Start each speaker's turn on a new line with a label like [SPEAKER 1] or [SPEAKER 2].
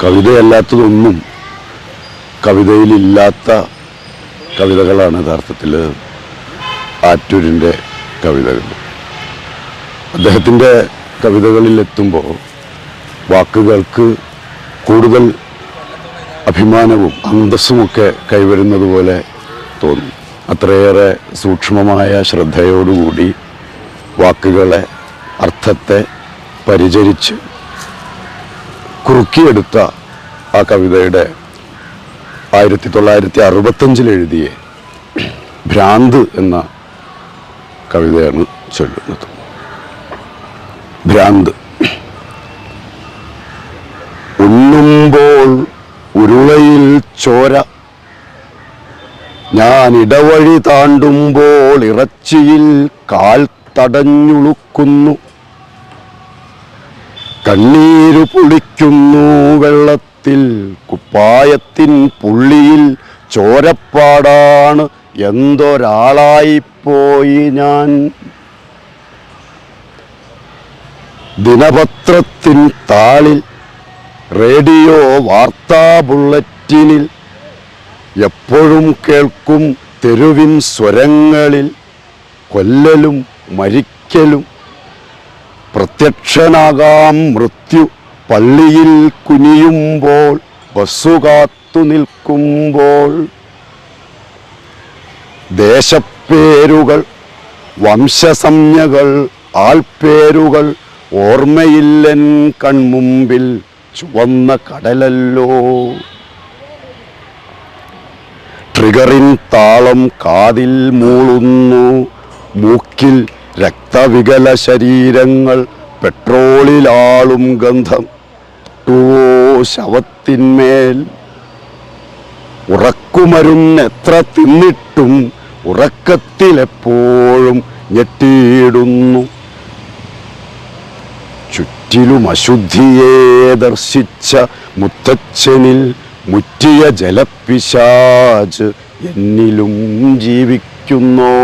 [SPEAKER 1] കവിതയല്ലാത്തതൊന്നും കവിതയിലില്ലാത്ത കവിതകളാണ് യഥാർത്ഥത്തിൽ ആറ്റൂരിൻ്റെ കവിതകൾ. അദ്ദേഹത്തിൻ്റെ കവിതകളിലെത്തുമ്പോൾ വാക്കുകൾക്ക് കൂടുതൽ അഭിമാനവും അന്തസ്സുമൊക്കെ കൈവരുന്നത് പോലെ തോന്നും. അത്രയേറെ സൂക്ഷ്മമായ ശ്രദ്ധയോടുകൂടി വാക്കുകളെ, അർത്ഥത്തെ പരിചരിച്ച് കുറുക്കിയെടുത്ത ആ കവിതയുടെ 1965 എഴുതിയ ഭ്രാന്ത് എന്ന കവിതയാണ് ചൊല്ലുന്നത്. ഭ്രാന്ത്. ഉണ്ണുമ്പോൾ ഉരുളയിൽ ചോര, ഞാൻ ഇടവഴി താണ്ടുമ്പോൾ ഇറച്ചിയിൽ കാൽ തടഞ്ഞുളുക്കുന്നു, കണ്ണീരു പൊളിക്കുന്നു വെള്ളത്തിൽ, കുപ്പായത്തിൻ പുള്ളിയിൽ ചോരപ്പാടാണ്, എന്തൊരാളായിപ്പോയി ഞാൻ. ദിനപത്രത്തിൻ താളിൽ, റേഡിയോ വാർത്താ ബുള്ളറ്റിനിൽ, എപ്പോഴും കേൾക്കും തെരുവിൻ സ്വരങ്ങളിൽ കൊല്ലലും മരിക്കലും. പ്രത്യക്ഷനാകാം മൃത്യു പള്ളിയിൽ കുനിയുമ്പോൾ, ബസ്സു കാത്തു നിൽക്കുമ്പോൾ. ദേശപ്പേരുകൾ, വംശസംജ്ഞകൾ, ആൾപ്പേരുകൾ ഓർമ്മയില്ലൻ കൺമുമ്പിൽ, ചുവന്ന കടലല്ലോ. ട്രിഗറിൻ താളം കാതിൽ മൂളുന്നു, മൂക്കിൽ രക്തവികല ശരീരങ്ങൾ, പെട്രോളിലാളും ഗന്ധം, ശവത്തിന്മേൽ. ഉറക്കുമരുന്നെത്ര തിന്നിട്ടും ഉറക്കത്തിലെപ്പോഴും ഞെട്ടിയിടുന്നു. ചുറ്റിലും അശുദ്ധിയെ ദർശിച്ച മുത്തച്ഛനിൽ മുറ്റിയ ജലപ്പിശാച് എന്നിലും ജീവിക്കുന്നോ.